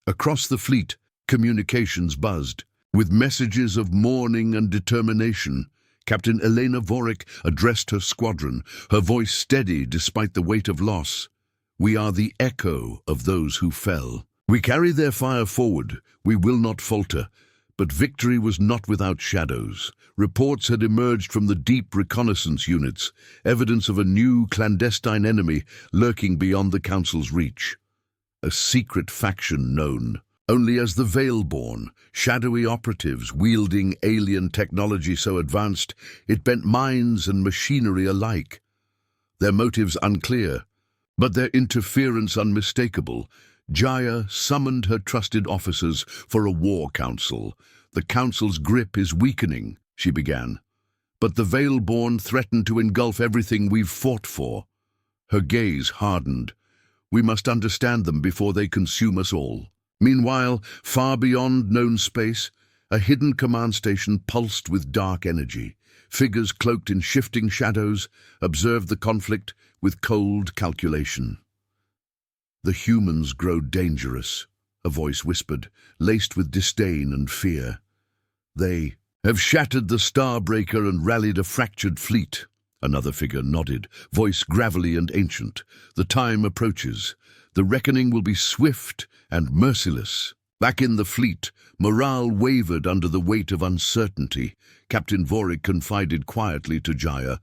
Across the fleet, communications buzzed. With messages of mourning and determination, Captain Elena Vorik addressed her squadron, her voice steady despite the weight of loss. "We are the echo of those who fell. We carry their fire forward. We will not falter." But victory was not without shadows. Reports had emerged from the deep reconnaissance units, evidence of a new clandestine enemy lurking beyond the Council's reach. A secret faction known only as the Veilborn, shadowy operatives wielding alien technology so advanced it bent minds and machinery alike. Their motives unclear, but their interference unmistakable. Jaya summoned her trusted officers for a war council. "The council's grip is weakening," she began. "But the Veilborn threaten to engulf everything we've fought for." Her gaze hardened. "We must understand them before they consume us all." Meanwhile, far beyond known space, a hidden command station pulsed with dark energy. Figures cloaked in shifting shadows observed the conflict with cold calculation. "The humans grow dangerous," a voice whispered, laced with disdain and fear. "They have shattered the Starbreaker and rallied a fractured fleet." Another figure nodded, voice gravelly and ancient. "The time approaches. The reckoning will be swift and merciless." Back in the fleet, morale wavered under the weight of uncertainty. Captain Vorik confided quietly to Jaya,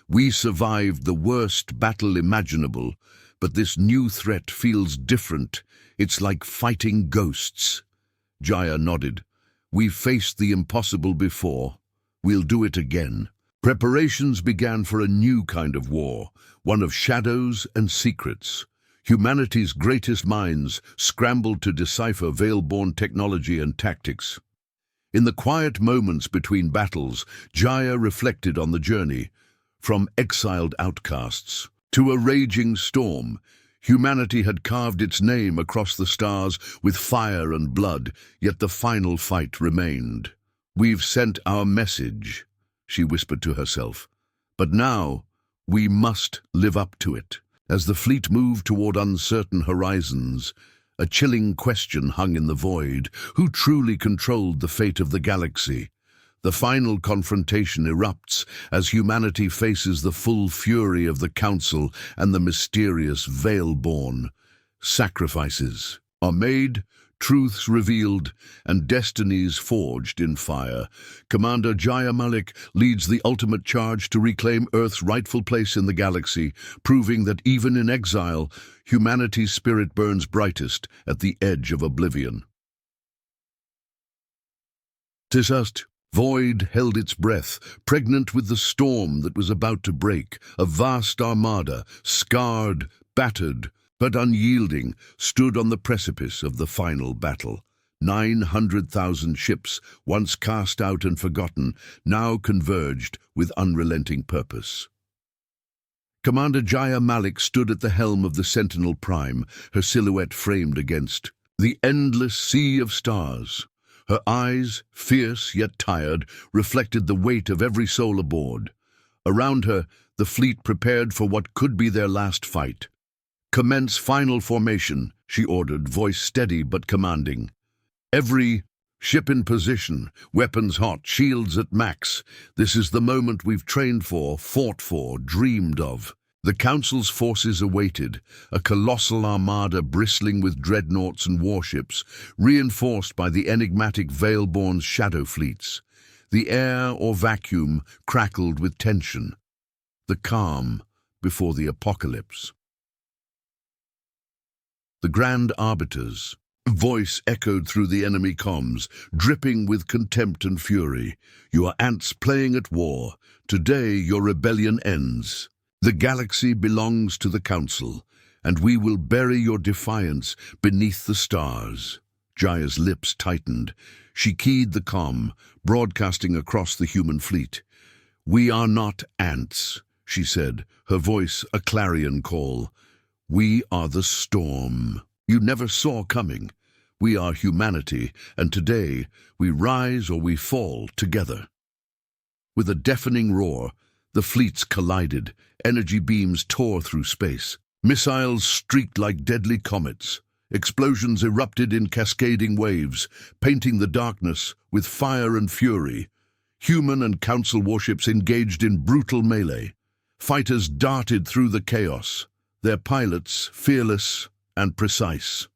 "We survived the worst battle imaginable, but this new threat feels different. It's like fighting ghosts." Jaya nodded. "We've faced the impossible before. We'll do it again." Preparations began for a new kind of war, one of shadows and secrets. Humanity's greatest minds scrambled to decipher Veilborn technology and tactics. In the quiet moments between battles, Jaya reflected on the journey. From exiled outcasts to a raging storm, humanity had carved its name across the stars with fire and blood, yet the final fight remained. "We've sent our message," she whispered to herself. "But now we must live up to it." As the fleet moved toward uncertain horizons, a chilling question hung in the void. Who truly controlled the fate of the galaxy? The final confrontation erupts as humanity faces the full fury of the Council and the mysterious Veilborn. Sacrifices are made, truths revealed, and destinies forged in fire. Commander Jaya Malik leads the ultimate charge to reclaim Earth's rightful place in the galaxy, proving that even in exile, humanity's spirit burns brightest at the edge of oblivion. Tisust, void held its breath, pregnant with the storm that was about to break. A vast armada, scarred, battered, but unyielding, stood on the precipice of the final battle. 900,000 ships, once cast out and forgotten, now converged with unrelenting purpose. Commander Jaya Malik stood at the helm of the Sentinel Prime, her silhouette framed against the endless sea of stars. Her eyes, fierce yet tired, reflected the weight of every soul aboard. Around her, the fleet prepared for what could be their last fight. "Commence final formation," she ordered, voice steady but commanding. "Every ship in position, weapons hot, shields at max. This is the moment we've trained for, fought for, dreamed of." The Council's forces awaited, a colossal armada bristling with dreadnoughts and warships, reinforced by the enigmatic Veilborn's shadow fleets. The air or vacuum crackled with tension. The calm before the apocalypse. "The Grand Arbiter's voice echoed through the enemy comms, dripping with contempt and fury. "You are ants playing at war. Today your rebellion ends. The galaxy belongs to the Council, and we will bury your defiance beneath the stars." Jaya's lips tightened. She keyed the comm, broadcasting across the human fleet. "We are not ants," she said, her voice a clarion call. "We are the storm you never saw coming. We are humanity, and today we rise or we fall together." With a deafening roar, the fleets collided. Energy beams tore through space. Missiles streaked like deadly comets. Explosions erupted in cascading waves, painting the darkness with fire and fury. Human and council warships engaged in brutal melee. Fighters darted through the chaos, their pilots fearless and precise.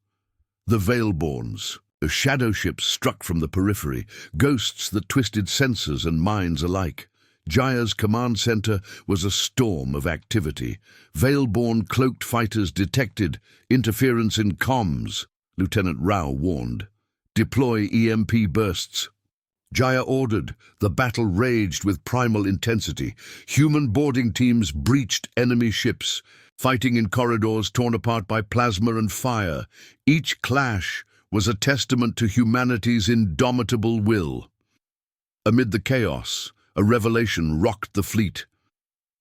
The Veilborns, the shadow ships struck from the periphery, ghosts that twisted sensors and minds alike. Jaya's command center was a storm of activity. Veilborn cloaked fighters detected interference in comms. Lieutenant Rao warned. Deploy EMP bursts. Jaya ordered. The battle raged with primal intensity. Human boarding teams breached enemy ships, fighting in corridors torn apart by plasma and fire. Each clash was a testament to humanity's indomitable will. Amid the chaos, a revelation rocked the fleet.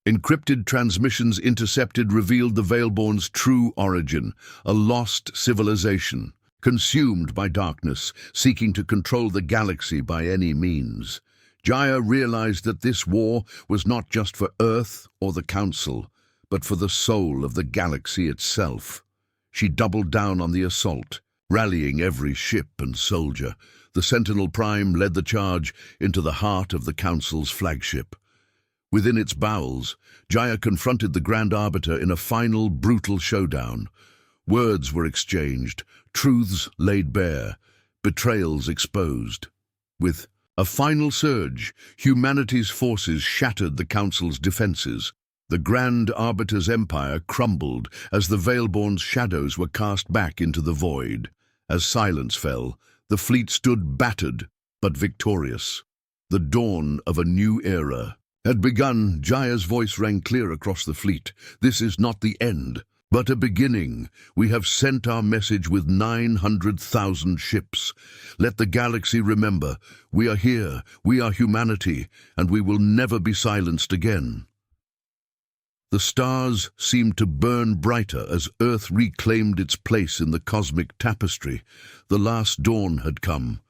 Encrypted transmissions intercepted revealed the Veilborn's true origin, a lost civilization, consumed by darkness, seeking to control the galaxy by any means. Jaya realized that this war was not just for Earth or the Council, but for the soul of the galaxy itself. She doubled down on the assault, rallying every ship and soldier. The Sentinel Prime led the charge into the heart of the Council's flagship. Within its bowels, Jaya confronted the Grand Arbiter in a final, brutal showdown. Words were exchanged, truths laid bare, betrayals exposed. With a final surge, humanity's forces shattered the Council's defenses. The Grand Arbiter's empire crumbled as the Veilborn's shadows were cast back into the void. As silence fell, the fleet stood battered but victorious. The dawn of a new era had begun. Jaya's voice rang clear across the fleet. This is not the end, but a beginning. We have sent our message with 900,000 ships. Let the galaxy remember, we are here, we are humanity, and we will never be silenced again. The stars seemed to burn brighter as Earth reclaimed its place in the cosmic tapestry. The last dawn had come,